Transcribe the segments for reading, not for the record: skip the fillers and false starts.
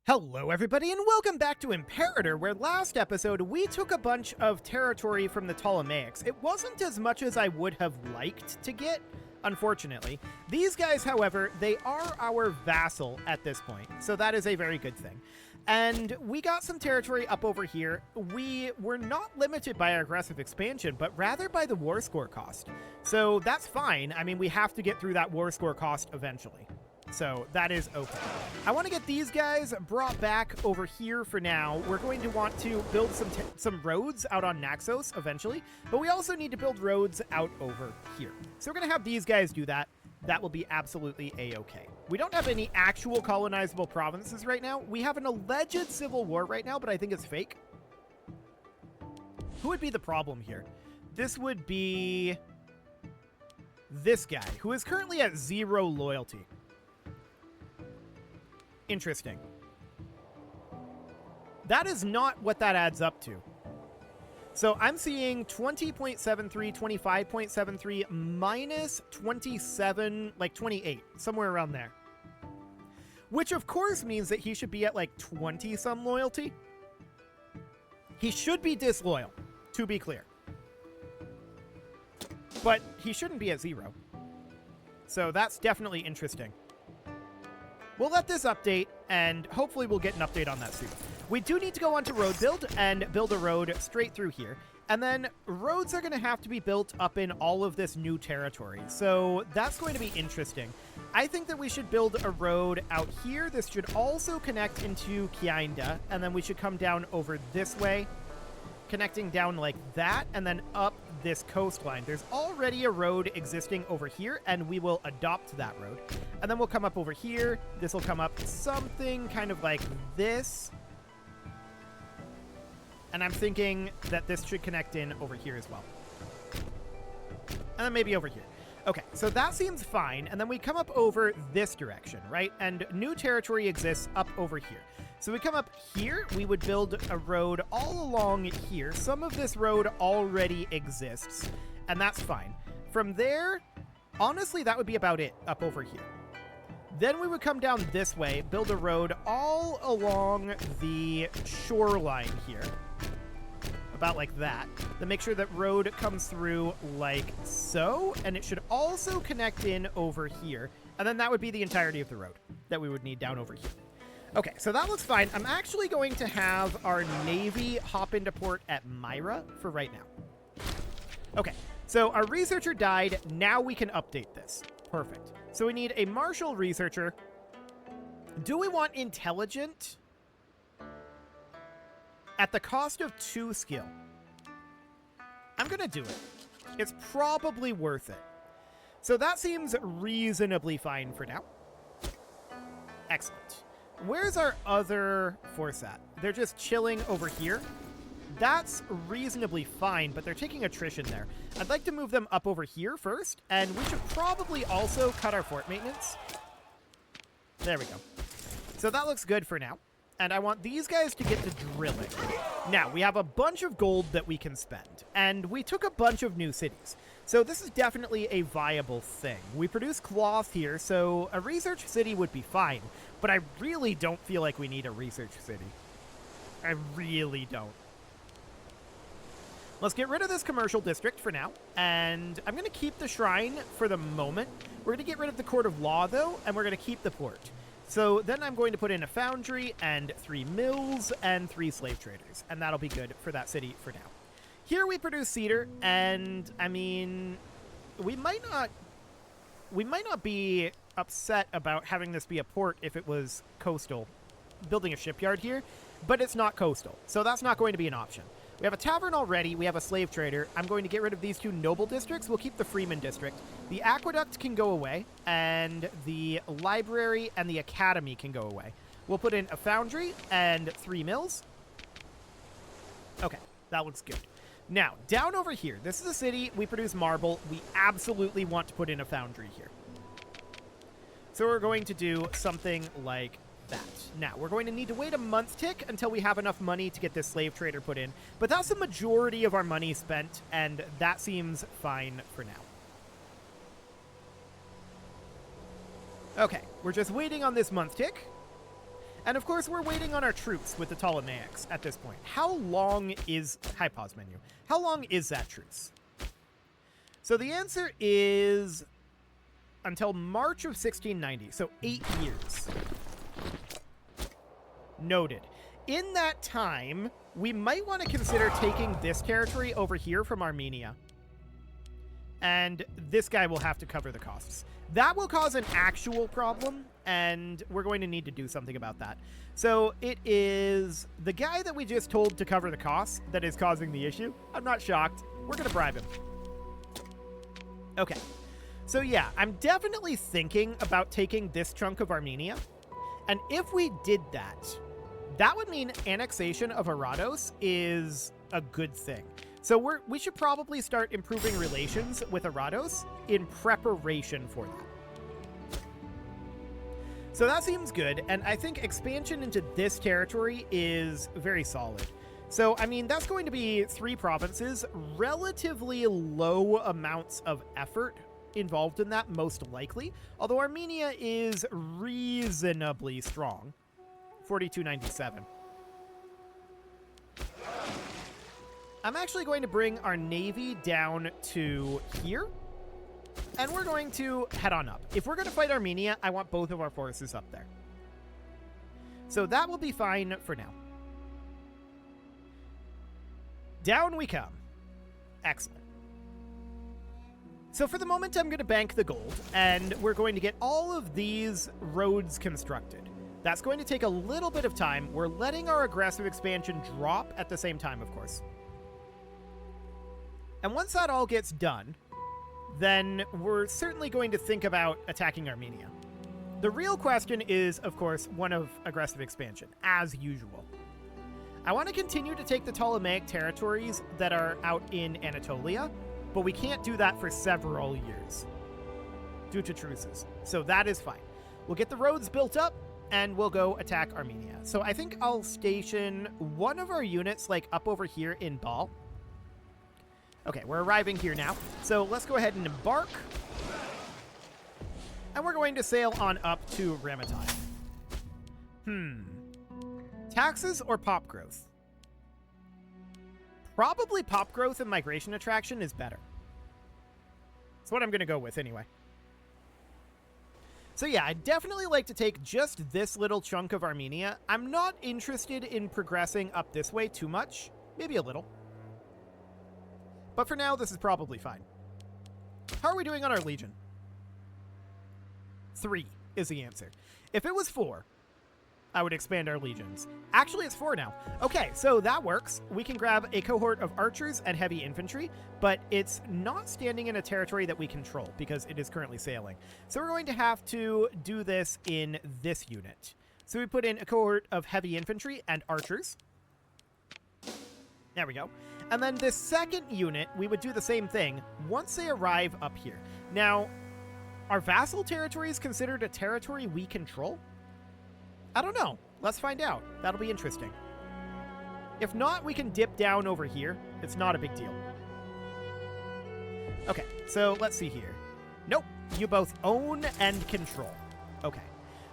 Hello everybody and welcome back to Imperator, where last episode we took a bunch of territory from the Ptolemaics. It wasn't as much as I would have liked to get, unfortunately. These guys, however, they are our vassal at this point, so that is a very good thing. And we got some territory up over here. We were not limited by our aggressive expansion, but rather by the war score cost. So that's fine. I mean, we have to get through that war score cost eventually. So that is okay. I want to get these guys brought back over here for now. We're going to want to build some roads out on Naxos eventually, but we also need to build roads out over here. So we're going to have these guys do that. That will be absolutely a-okay. We don't have any actual colonizable provinces right now. We have an alleged civil war right now, but I think it's fake. Who would be the problem here? This would be this guy, who is currently at 0 loyalty. Interesting. That is not what that adds up to. So I'm seeing 20.73, 25.73 minus 27, like 28, somewhere around there. Which of course means that he should be at like 20 some loyalty. He should be disloyal, to be clear. But he shouldn't be at 0. So that's definitely interesting. We'll let this update, and hopefully we'll get an update on that soon. We do need to go on to road build and build a road straight through here. And then roads are going to have to be built up in all of this new territory. So that's going to be interesting. I think that we should build a road out here. This should also connect into Kianda, and then we should come down over this way, connecting down like that, and then up this coastline. There's already a road existing over here, and we will adopt that road. And then we'll come up over here. This will come up something kind of like this. And I'm thinking that this should connect in over here as well. And then maybe over here. Okay, so that seems fine. And then we come up over this direction, right? And new territory exists up over here. So we come up here, we would build a road all along here. Some of this road already exists, and that's fine. From there, honestly, that would be about it up over here. Then we would come down this way, build a road all along the shoreline here. About like that. Then make sure that road comes through like so, and it should also connect in over here. And then that would be the entirety of the road that we would need down over here. Okay, so that looks fine. I'm actually going to have our Navy hop into port at Myra for right now. Okay, so our researcher died. Now we can update this. Perfect. So we need a martial researcher. Do we want intelligent? At the cost of 2 skill. I'm going to do it. It's probably worth it. So that seems reasonably fine for now. Excellent. Where's our other force at? They're just chilling over here. That's reasonably fine, but they're taking attrition there. I'd like to move them up over here first, and we should probably also cut our fort maintenance. There we go. So that looks good for now. And I want these guys to get to drilling. Now, we have a bunch of gold that we can spend, and we took a bunch of new cities. So this is definitely a viable thing. We produce cloth here, so a research city would be fine, but I really don't feel like we need a research city. I really don't. Let's get rid of this commercial district for now, and I'm going to keep the shrine for the moment. We're going to get rid of the court of law, though, and we're going to keep the port. So then I'm going to put in a foundry and 3 mills and 3 slave traders, and that'll be good for that city for now. Here we produce cedar, and I mean, we might not be upset about having this be a port if it was coastal, building a shipyard here, but it's not coastal, so that's not going to be an option. We have a tavern already. We have a slave trader. I'm going to get rid of these 2 noble districts. We'll keep the Freeman district. The aqueduct can go away, and the library and the academy can go away. We'll put in a foundry and 3 mills. Okay, that looks good. Now, down over here, this is a city. We produce marble. We absolutely want to put in a foundry here. So we're going to do something like that. Now, we're going to need to wait a month tick until we have enough money to get this slave trader put in, but that's the majority of our money spent, and that seems fine for now. Okay, we're just waiting on this month tick. And of course, we're waiting on our truce with the Ptolemaics at this point. How long is... Hi, pause menu. How long is that truce? So the answer is until March of 1690, so 8 years. Noted. In that time, we might want to consider taking this territory over here from Armenia. And this guy will have to cover the costs. That will cause an actual problem, and we're going to need to do something about that. So it is the guy that we just told to cover the costs that is causing the issue. I'm not shocked. We're going to bribe him. Okay. So yeah, I'm definitely thinking about taking this chunk of Armenia. And if we did that, that would mean annexation of Arados is a good thing. So we should probably start improving relations with Arados in preparation for that. So that seems good, and I think expansion into this territory is very solid. So, I mean, that's going to be 3 provinces, relatively low amounts of effort involved in that, most likely, although Armenia is reasonably strong. 4297. I'm actually going to bring our navy down to here, and we're going to head on up. If we're going to fight Armenia, I want both of our forces up there. So that will be fine for now. Down we come. Excellent. So for the moment, I'm going to bank the gold, and we're going to get all of these roads constructed. That's going to take a little bit of time. We're letting our aggressive expansion drop at the same time, of course. And once that all gets done, then we're certainly going to think about attacking Armenia. The real question is, of course, one of aggressive expansion, as usual. I want to continue to take the Ptolemaic territories that are out in Anatolia, but we can't do that for several years due to truces. So that is fine. We'll get the roads built up, and we'll go attack Armenia. So I think I'll station one of our units, like, up over here in Bal. Okay, we're arriving here now. So let's go ahead and embark. And we're going to sail on up to Ramatai. Taxes or pop growth? Probably pop growth and migration attraction is better. That's what I'm going to go with anyway. So yeah, I'd definitely like to take just this little chunk of Armenia. I'm not interested in progressing up this way too much. Maybe a little. But for now, this is probably fine. How are we doing on our legion? 3 is the answer. If it was 4, I would expand our legions. Actually, it's 4 now. Okay, so that works. We can grab a cohort of archers and heavy infantry, but it's not standing in a territory that we control because it is currently sailing. So we're going to have to do this in this unit. So we put in a cohort of heavy infantry and archers. There we go. And then this second unit, we would do the same thing once they arrive up here. Now, are vassal territories considered a territory we control? I don't know. Let's find out. That'll be interesting. If not, we can dip down over here. It's not a big deal. Okay, so let's see here. Nope. You both own and control. Okay.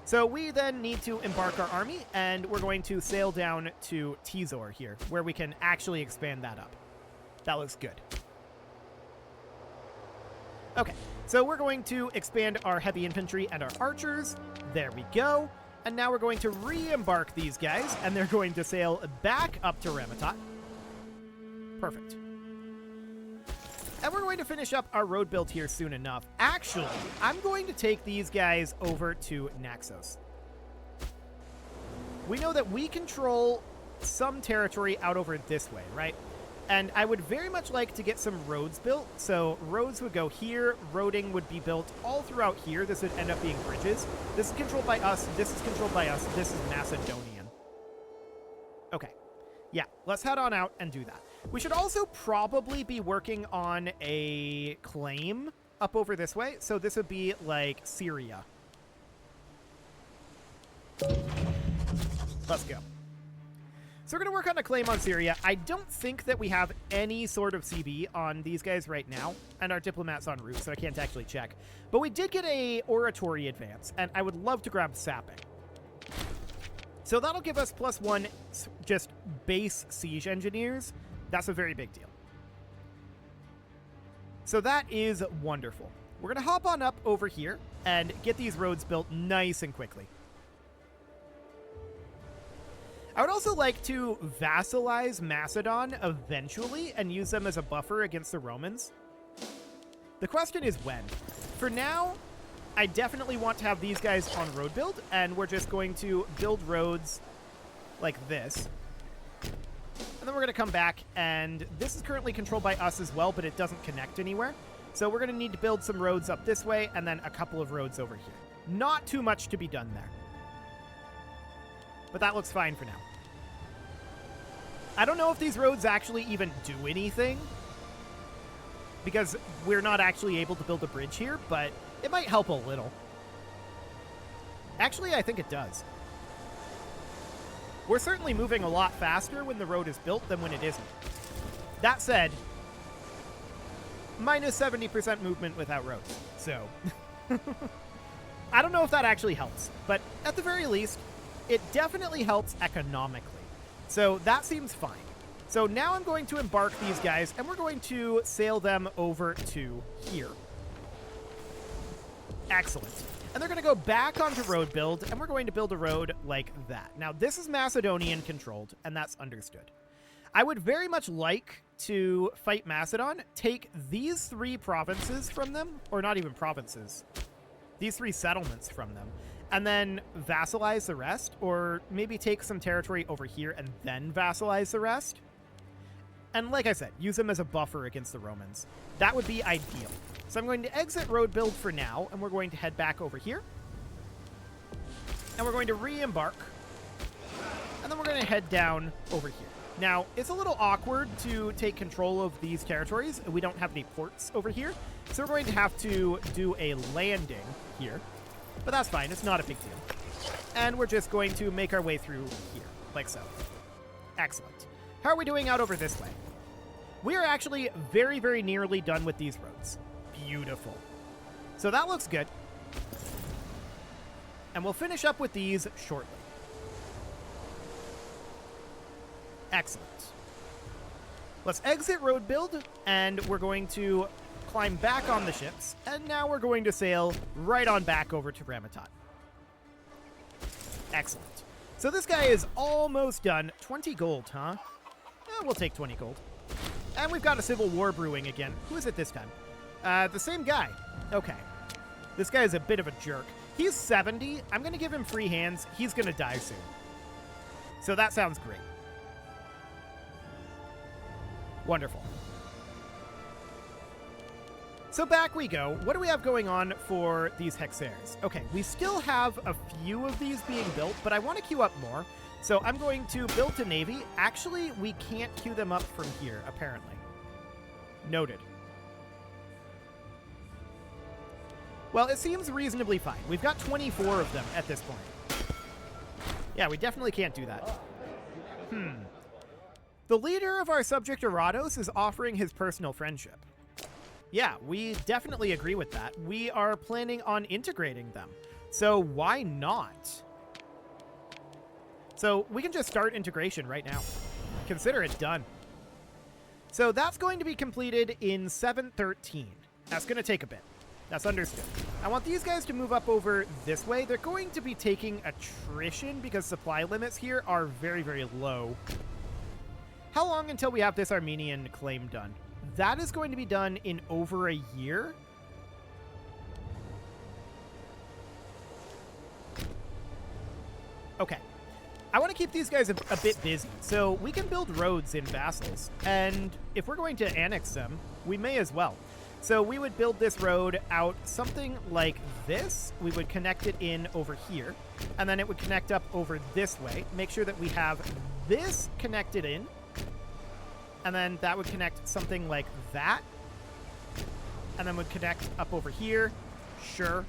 So we then need to embark our army, and we're going to sail down to Tizor here, where we can actually expand that up. That looks good. Okay, so we're going to expand our heavy infantry and our archers. There we go. And now we're going to re-embark these guys, and they're going to sail back up to Ramatat. Perfect. And we're going to finish up our road build here soon enough. Actually, I'm going to take these guys over to Naxos. We know that we control some territory out over this way, right? And I would very much like to get some roads built. So roads would go here. Roading would be built all throughout here. This would end up being bridges. This is controlled by us. This is controlled by us. This is Macedonian. Okay. Yeah, let's head on out and do that. We should also probably be working on a claim up over this way. So this would be like Syria. Let's go. So we're going to work on a claim on Syria. I don't think that we have any sort of CB on these guys right now, and our diplomat's en route, so I can't actually check. But we did get a oratory advance, and I would love to grab sapping. So that'll give us +1 just base siege engineers. That's a very big deal. So that is wonderful. We're going to hop on up over here and get these roads built nice and quickly. I would also like to vassalize Macedon eventually and use them as a buffer against the Romans. The question is when. For now, I definitely want to have these guys on road build, and we're just going to build roads like this. And then we're going to come back, and this is currently controlled by us as well, but it doesn't connect anywhere. So we're going to need to build some roads up this way, and then a couple of roads over here. Not too much to be done there. But that looks fine for now. I don't know if these roads actually even do anything, because we're not actually able to build a bridge here, but it might help a little. Actually, I think it does. We're certainly moving a lot faster when the road is built than when it isn't. That said, minus 70% movement without roads. So, I don't know if that actually helps, but at the very least, it definitely helps economically. So that seems fine. So now I'm going to embark these guys, and we're going to sail them over to here. Excellent. And they're going to go back onto road build, and we're going to build a road like that. Now, this is Macedonian controlled, and that's understood. I would very much like to fight Macedon, take these 3 provinces from them, or not even provinces, these 3 settlements from them, and then vassalize the rest, or maybe take some territory over here and then vassalize the rest. And like I said, use them as a buffer against the Romans. That would be ideal. So I'm going to exit road build for now, and we're going to head back over here. And we're going to re-embark. And then we're going to head down over here. Now, it's a little awkward to take control of these territories. We don't have any ports over here. So we're going to have to do a landing here. But that's fine. It's not a big deal. And we're just going to make our way through here, like so. Excellent. How are we doing out over this way? We are actually very, very nearly done with these roads. Beautiful. So that looks good. And we'll finish up with these shortly. Excellent. Let's exit road build, and we're going to climb back on the ships, and now we're going to sail right on back over to Ramatot. Excellent. So this guy is almost done. 20 gold, huh? We'll take 20 gold. And we've got a civil war brewing again. Who is it this time? The same guy. Okay. This guy is a bit of a jerk. He's 70. I'm going to give him free hands. He's going to die soon. So that sounds great. Wonderful. So back we go. What do we have going on for these hexares? Okay, we still have a few of these being built, but I want to queue up more. So I'm going to build a navy. Actually, we can't queue them up from here, apparently. Noted. Well, it seems reasonably fine. We've got 24 of them at this point. Yeah, we definitely can't do that. The leader of our subject Eratos is offering his personal friendship. Yeah, we definitely agree with that. We are planning on integrating them. So why not? So we can just start integration right now. Consider it done. So that's going to be completed in 713. That's going to take a bit. That's understood. I want these guys to move up over this way. They're going to be taking attrition because supply limits here are very, very low. How long until we have this Armenian claim done? That is going to be done in over a year. Okay. I want to keep these guys a bit busy, so we can build roads in vassals. And if we're going to annex them, we may as well. So we would build this road out something like this. We would connect it in over here, and then it would connect up over this way. Make sure that we have this connected in. And then that would connect something like that. And then would connect up over here. Sure.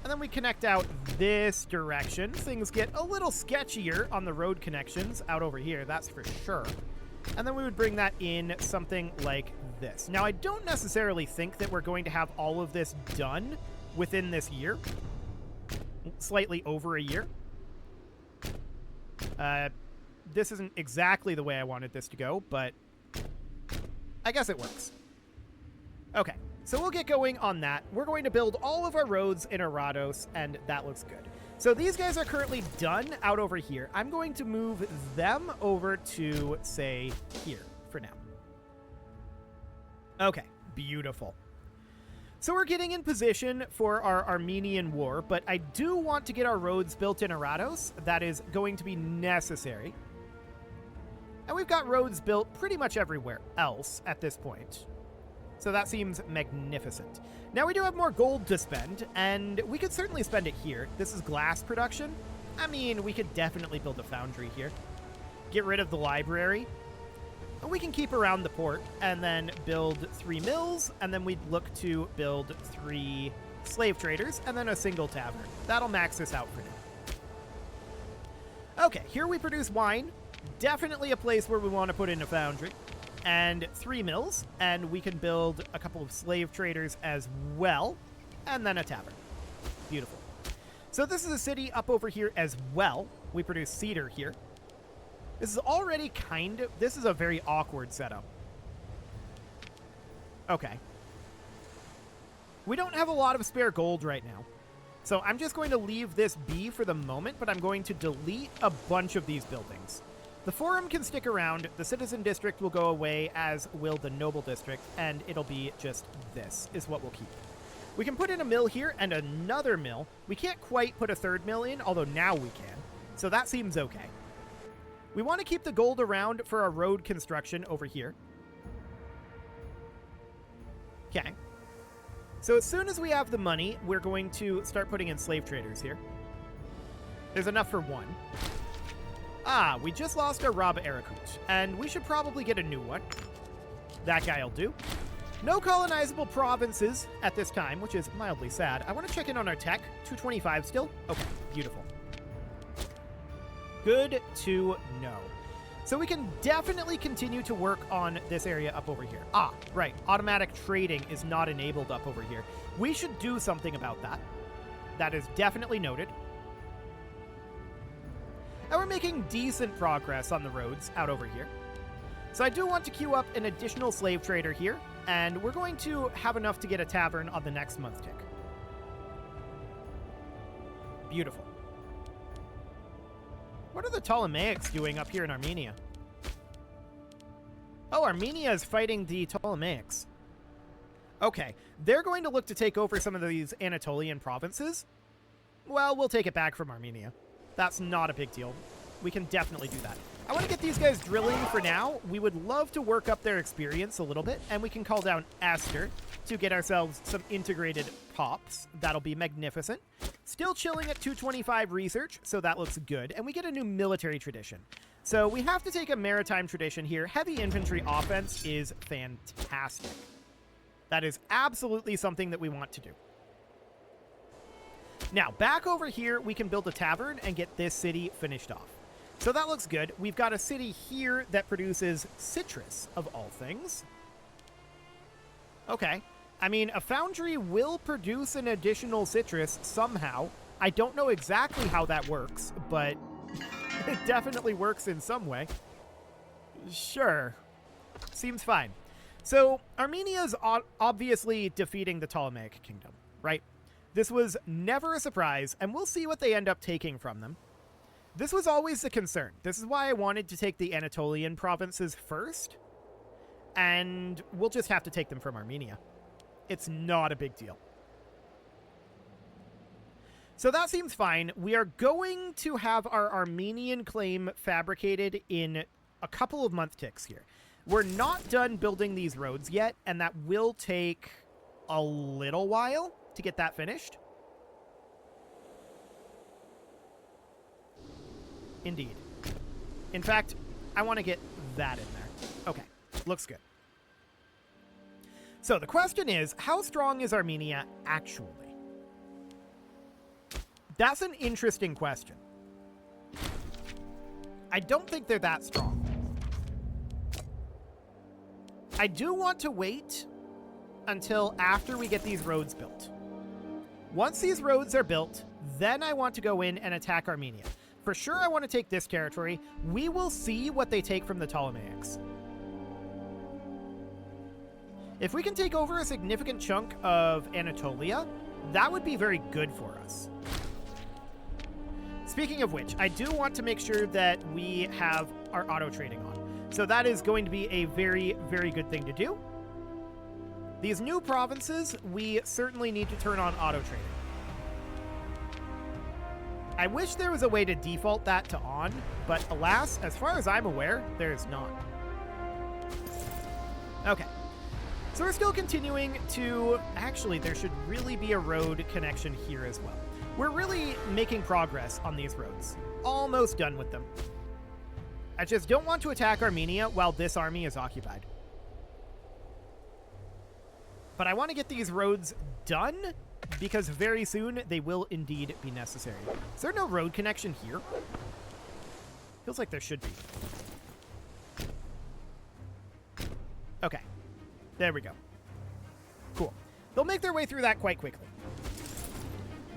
And then we connect out this direction. Things get a little sketchier on the road connections out over here, that's for sure. And then we would bring that in something like this. Now, I don't necessarily think that we're going to have all of this done within this year. Slightly over a year. This isn't exactly the way I wanted this to go, but I guess it works. Okay, so we'll get going on that. We're going to build all of our roads in Erados, and that looks good. So these guys are currently done out over here. I'm going to move them over to, say, here for now. Okay, beautiful. So we're getting in position for our Armenian war, but I do want to get our roads built in Erados. That is going to be necessary. And we've got roads built pretty much everywhere else at this point. So that seems magnificent. Now we do have more gold to spend, and we could certainly spend it here. This is glass production. I mean, we could definitely build a foundry here. Get rid of the library. And we can keep around the port and then build 3 mills, and then we'd look to build 3 slave traders and then a single tavern. That'll max this out for now. Okay, here we produce wine. Definitely a place where we want to put in a foundry. And 3 mills, and we can build a couple of slave traders as well, and then a tavern. Beautiful. So this is a city up over here as well. We produce cedar here. This is already this is a very awkward setup. Okay. We don't have a lot of spare gold right now. So I'm just going to leave this be for the moment, but I'm going to delete a bunch of these buildings. The forum can stick around, the citizen district will go away, as will the noble district, and it'll be just this is what we'll keep. We can put in a mill here and another mill. We can't quite put a 3rd mill in, although now we can. So that seems okay. We want to keep the gold around for our road construction over here. Okay. So as soon as we have the money, we're going to start putting in slave traders here. There's enough for 1. Ah, we just lost our Rab Erakut, and we should probably get a new one. That guy'll do. No colonizable provinces at this time, which is mildly sad. I want to check in on our tech. 225 still? Okay, beautiful. Good to know. So we can definitely continue to work on this area up over here. Ah, right. Automatic trading is not enabled up over here. We should do something about that. That is definitely noted. And we're making decent progress on the roads out over here. So I do want to queue up an additional slave trader here, and we're going to have enough to get a tavern on the next month tick. Beautiful. What are the Ptolemaics doing up here in Armenia? Oh, Armenia is fighting the Ptolemaics. Okay, they're going to look to take over some of these Anatolian provinces. Well, we'll take it back from Armenia. That's not a big deal. We can definitely do that. I want to get these guys drilling for now. We would love to work up their experience a little bit, and we can call down Esther to get ourselves some integrated pops. That'll be magnificent. Still chilling at 225 research, so that looks good. And we get a new military tradition. So we have to take a maritime tradition here. Heavy infantry offense is fantastic. That is absolutely something that we want to do. Now, back over here, we can build a tavern and get this city finished off. So that looks good. We've got a city here that produces citrus, of all things. Okay. I mean, a foundry will produce an additional citrus somehow. I don't know exactly how that works, but it definitely works in some way. Sure. Seems fine. So, Armenia's obviously defeating the Ptolemaic kingdom, right? This was never a surprise, and we'll see what they end up taking from them. This was always the concern. This is why I wanted to take the Anatolian provinces first, and we'll just have to take them from Armenia. It's not a big deal. So that seems fine. We are going to have our Armenian claim fabricated in a couple of month ticks here. We're not done building these roads yet, and that will take a little while to get that finished. Indeed. In fact, I want to get that in there. Okay, looks good. So the question is, how strong is Armenia actually? That's an interesting question. I don't think they're that strong. I do want to wait until after we get these roads built. Once these roads are built, then I want to go in and attack Armenia. For sure I want to take this territory. We will see what they take from the Ptolemaics. If we can take over a significant chunk of Anatolia, that would be very good for us. Speaking of which, I do want to make sure that we have our auto trading on. So that is going to be a very, very good thing to do. These new provinces, we certainly need to turn on auto trading. I wish there was a way to default that to on, but alas, as far as I'm aware, there is not. Okay. So we're still continuing to... Actually, there should really be a road connection here as well. We're really making progress on these roads. Almost done with them. I just don't want to attack Armenia while this army is occupied. But I want to get these roads done because very soon they will indeed be necessary. Is there no road connection here? Feels like there should be. Okay. There we go. Cool. They'll make their way through that quite quickly.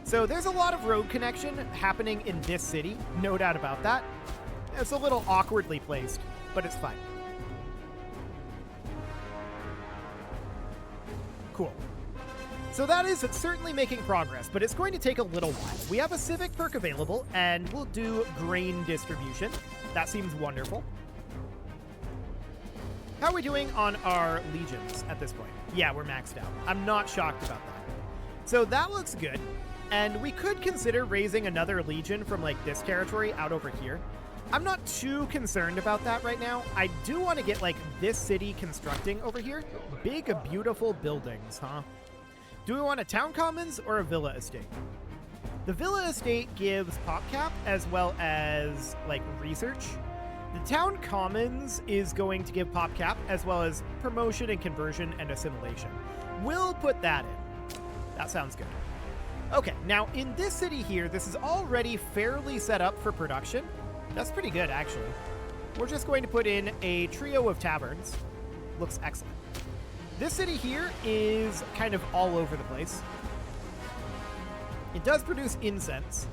So there's a lot of road connection happening in this city. No doubt about that. It's a little awkwardly placed, but it's fine. Cool. So that is certainly making progress, but it's going to take a little while. We have a civic perk available, and we'll do grain distribution. That seems wonderful. How are we doing on our legions at this point? Yeah, we're maxed out. I'm not shocked about that. So that looks good, and we could consider raising another legion from, like, this territory out over here. I'm not too concerned about that right now. I do want to get, like, this city constructing over here. Big, beautiful buildings, huh? Do we want a town commons or a villa estate? The villa estate gives pop cap as well as, like, research. The town commons is going to give pop cap as well as promotion and conversion and assimilation. We'll put that in. That sounds good. Okay, now in this city here, this is already fairly set up for production. That's pretty good, actually. We're just going to put in a trio of taverns. Looks excellent. This city here is kind of all over the place. It does produce incense.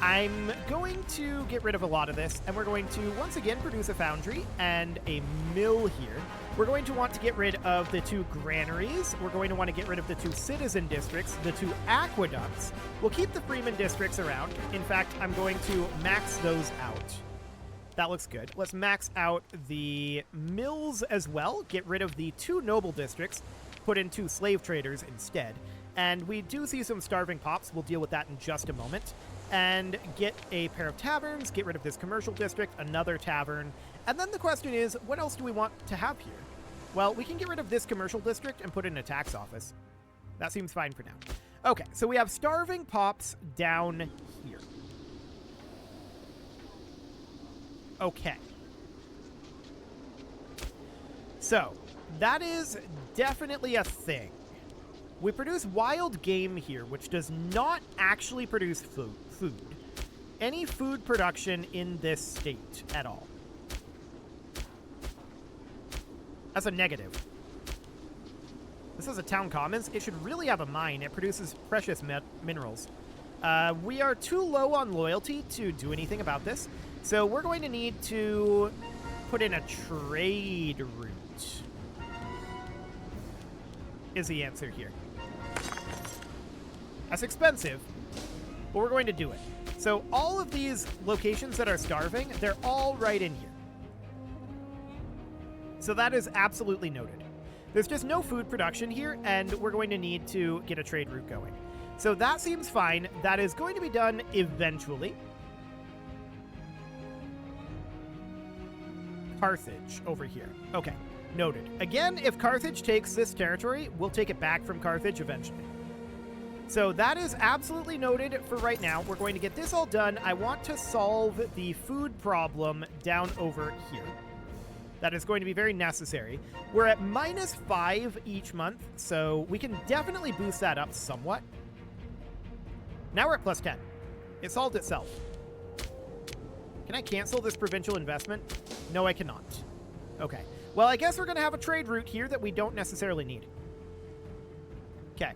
I'm going to get rid of a lot of this, and we're going to once again produce a foundry and a mill here. We're going to want to get rid of the 2 granaries. We're going to want to get rid of the 2 citizen districts, the 2 aqueducts. We'll keep the freeman districts around. In fact, I'm going to max those out. That looks good. Let's max out the mills as well. Get rid of the 2 noble districts. Put in 2 slave traders instead. And we do see some starving pops. We'll deal with that in just a moment. And get a pair of taverns. Get rid of this commercial district. Another tavern. And then the question is, what else do we want to have here? Well, we can get rid of this commercial district and put in a tax office. That seems fine for now. Okay, so we have starving pops down here. Okay. So, that is definitely a thing. We produce wild game here, which does not actually produce food. Any food production in this state at all. That's a negative. This is a town commons. It should really have a mine. It produces precious minerals. We are too low on loyalty to do anything about this. So we're going to need to put in a trade route. Is the answer here. That's expensive, but we're going to do it. So all of these locations that are starving, they're all right in here. So that is absolutely noted. There's just no food production here, and we're going to need to get a trade route going. So that seems fine. That is going to be done eventually. Carthage over here. Okay, noted. Again, if Carthage takes this territory, we'll take it back from Carthage eventually. So that is absolutely noted for right now. We're going to get this all done. I want to solve the food problem down over here. That is going to be very necessary. We're at -5 each month, so we can definitely boost that up somewhat. Now we're at +10. It solved itself. Can I cancel this provincial investment? No, I cannot. Okay. Well, I guess we're going to have a trade route here that we don't necessarily need. Okay.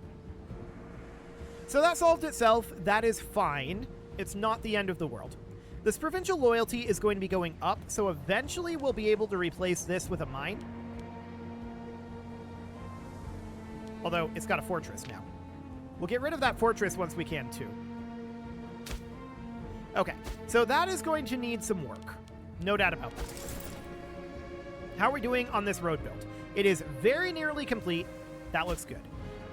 So that solved itself. That is fine. It's not the end of the world. This provincial loyalty is going to be going up, so eventually we'll be able to replace this with a mine. Although, it's got a fortress now. We'll get rid of that fortress once we can, too. Okay, so that is going to need some work. No doubt about that. How are we doing on this road build? It is very nearly complete. That looks good.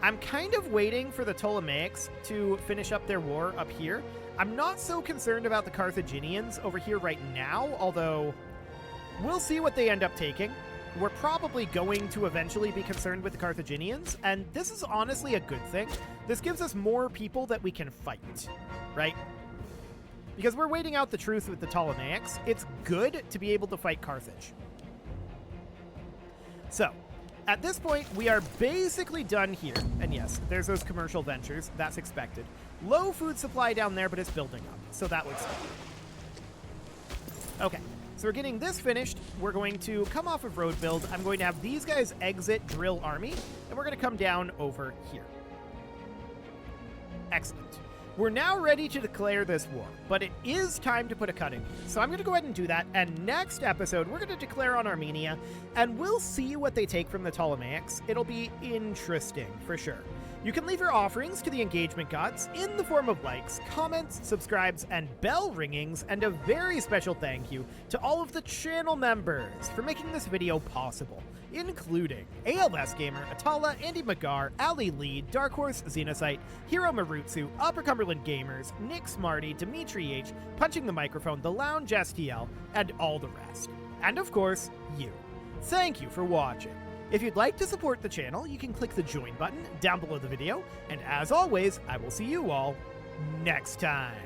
I'm kind of waiting for the Ptolemaics to finish up their war up here. I'm not so concerned about the Carthaginians over here right now, although we'll see what they end up taking. We're probably going to eventually be concerned with the Carthaginians, and this is honestly a good thing. This gives us more people that we can fight, right? Because we're waiting out the truth with the Ptolemaics. It's good to be able to fight Carthage. So, at this point, we are basically done here. And yes, there's those commercial ventures. That's expected. Low food supply down there, but it's building up. So that looks good. Okay, so we're getting this finished. We're going to come off of road build. I'm going to have these guys exit drill army, and we're going to come down over here. Excellent. We're now ready to declare this war, but it is time to put a cut in. So I'm going to go ahead and do that, and next episode, we're going to declare on Armenia, and we'll see what they take from the Ptolemaics. It'll be interesting, for sure. You can leave your offerings to the engagement gods in the form of likes, comments, subscribes, and bell ringings, and a very special thank you to all of the channel members for making this video possible, including ALS Gamer, Atala, Andy Magar, Ali Lee, Dark Horse, Xenocyte, Hiro Marutsu, Upper Cumberland Gamers, Nick Smarty, Dimitri H, Punching the Microphone, The Lounge STL, and all the rest. And of course, you. Thank you for watching. If you'd like to support the channel, you can click the join button down below the video, and as always, I will see you all next time.